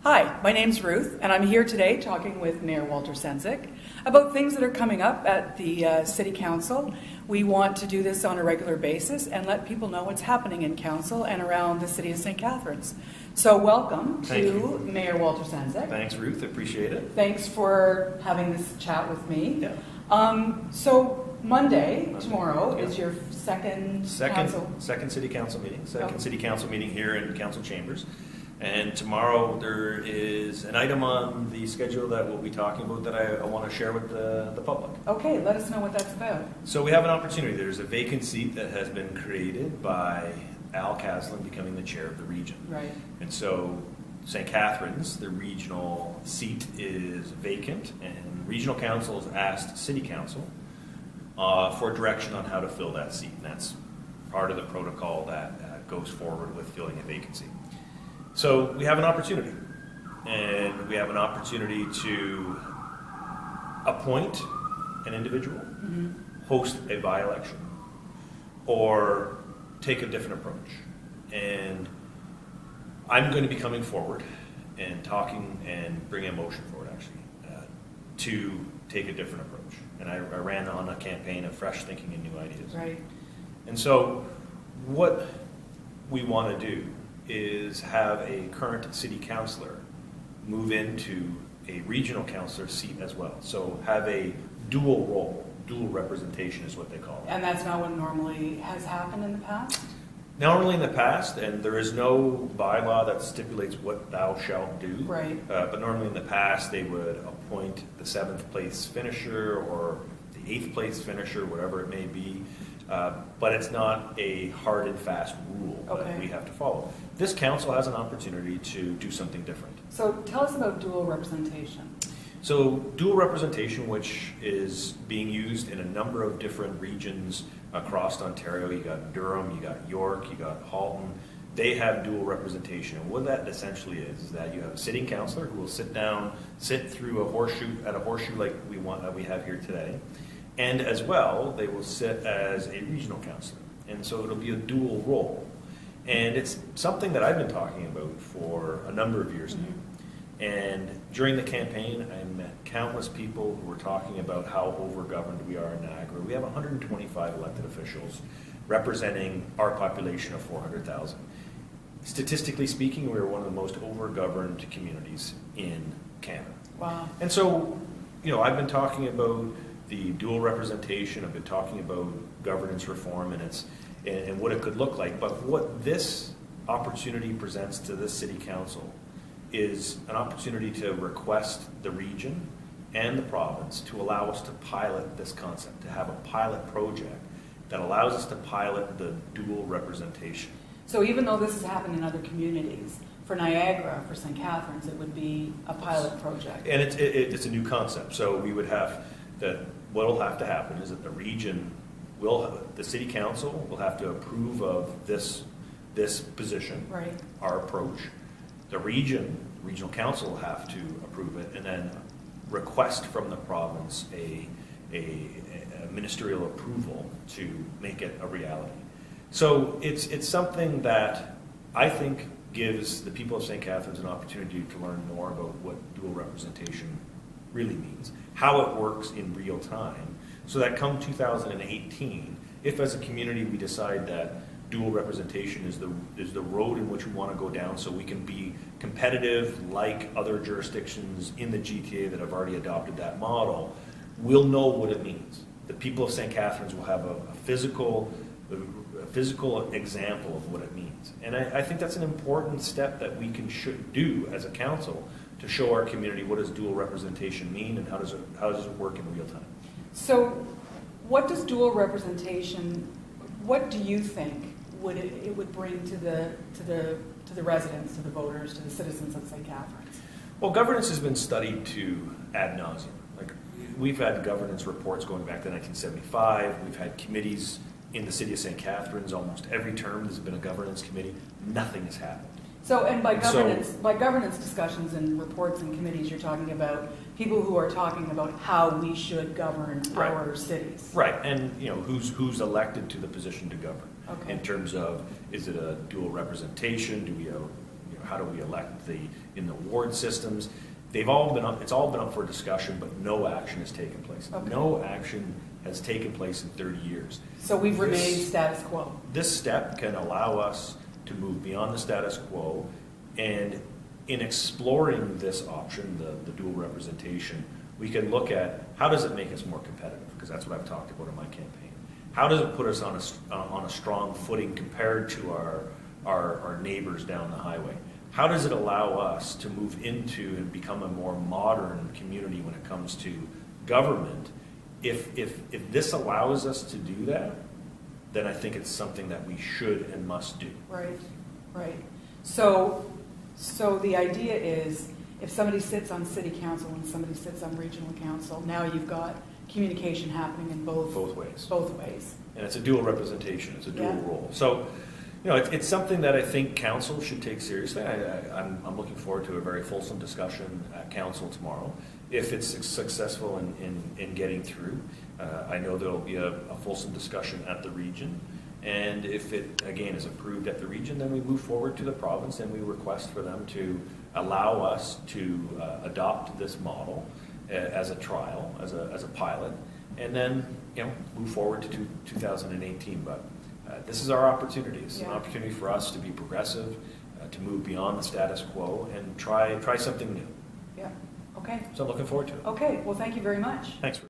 Hi, my name's Ruth, and I'm here today talking with Mayor Walter Sendzik about things that are coming up at the City Council. We want to do this on a regular basis and let people know what's happening in Council and around the City of St. Catharines. So welcome to Mayor Walter Sendzik. Thanks, Ruth. Appreciate it. Thanks for having this chat with me. Yeah. So Monday, tomorrow, is your second City Council meeting. City Council meeting here in Council Chambers. And tomorrow there is an item on the schedule that we'll be talking about that I want to share with the public. Okay, let us know what that's about. So we have an opportunity. There's a vacant seat that has been created by Caslin becoming the chair of the region. Right. And so St. Catharines, the regional seat, is vacant, and regional council has asked City Council for direction on how to fill that seat. And that's part of the protocol that goes forward with filling a vacancy. So we have an opportunity, and we have an opportunity to appoint an individual, host a by-election, or take a different approach. And I'm going to be coming forward and talking and bringing a motion forward, actually, to take a different approach. And I ran on a campaign of fresh thinking and new ideas. Right. And so what we want to do is have a current city councillor move into a regional councillor seat as well. So have a dual role, dual representation is what they call it. And that's not what normally has happened in the past? Normally in the past, and there is no bylaw that stipulates what thou shalt do. Right. But normally in the past, they would appoint the 7th place finisher or the 8th place finisher, whatever it may be. But it's not a hard and fast rule that we have to follow. This council has an opportunity to do something different. So tell us about dual representation. So dual representation, which is being used in a number of different regions across Ontario. You got Durham, you got York, you got Halton. They have dual representation. And what that essentially is that you have a sitting councillor who will sit through a horseshoe like we have here today. And as well, they will sit as a regional councillor. And so it'll be a dual role. And it's something that I've been talking about for a number of years now. And during the campaign, I met countless people who were talking about how overgoverned we are in Niagara. We have 125 elected officials representing our population of 400,000. Statistically speaking, we're one of the most overgoverned communities in Canada. Wow. And so, I've been talking about the dual representation. I've been talking about governance reform and what it could look like. But what this opportunity presents to this city council is an opportunity to request the region and the province to allow us to pilot this concept, to have a pilot project that allows us to pilot the dual representation. So even though this has happened in other communities, for Niagara, for St. Catharines, it would be a pilot project. And it's a new concept. So we would have what will have to happen is that the city council will have to approve of this position, right, our approach. The regional council will have to approve it, and then request from the province a ministerial approval to make it a reality. So it's something that I think gives the people of St. Catharines an opportunity to learn more about what dual representation really means, how it works in real time, so that come 2018, if as a community we decide that dual representation is the road in which we want to go down so we can be competitive like other jurisdictions in the GTA that have already adopted that model, we'll know what it means. The people of St. Catharines will have a physical example of what it means. And I think that's an important step that we should do as a council to show our community what does dual representation mean and how does it work in real time. So what does dual representation, what do you think it would bring to the residents, to the voters, to the citizens of St. Catharines? Well, governance has been studied to ad nauseum. Like, we've had governance reports going back to 1975. We've had committees in the city of St. Catharines. Almost every term there's been a governance committee. Nothing has happened. So, and by governance discussions and reports and committees, you're talking about people who are talking about how we should govern our cities. Right, and who's elected to the position to govern. Okay. In terms of, is it a dual representation? Do we, how do we elect the in the ward systems. They've all been up, it's all been up for discussion, but no action has taken place. Okay. No action has taken place in 30 years. So we've remained status quo. This step can allow us to move beyond the status quo, and in exploring this option, the dual representation, we can look at how does it make us more competitive, because that's what I've talked about in my campaign. How does it put us on a strong footing compared to our neighbors down the highway? How does it allow us to move into and become a more modern community when it comes to government? If this allows us to do that, then I think it's something that we should and must do. Right, right. So the idea is, if somebody sits on city council and somebody sits on regional council, now you've got communication happening in both ways. Both ways. And it's a dual representation. It's a dual Yeah. role. So, you know, it's something that I think council should take seriously. I'm looking forward to a very fulsome discussion at council tomorrow. If it's successful in getting through, I know there'll be a fulsome discussion at the region. And if it, again, is approved at the region, then we move forward to the province and we request for them to allow us to adopt this model as a trial, as a pilot, and then, you know, move forward to 2018. But this is our opportunity. It's an opportunity for us to be progressive, to move beyond the status quo, and try something new. Yeah. Okay. So I'm looking forward to it. Okay. Well, thank you very much. Thanks.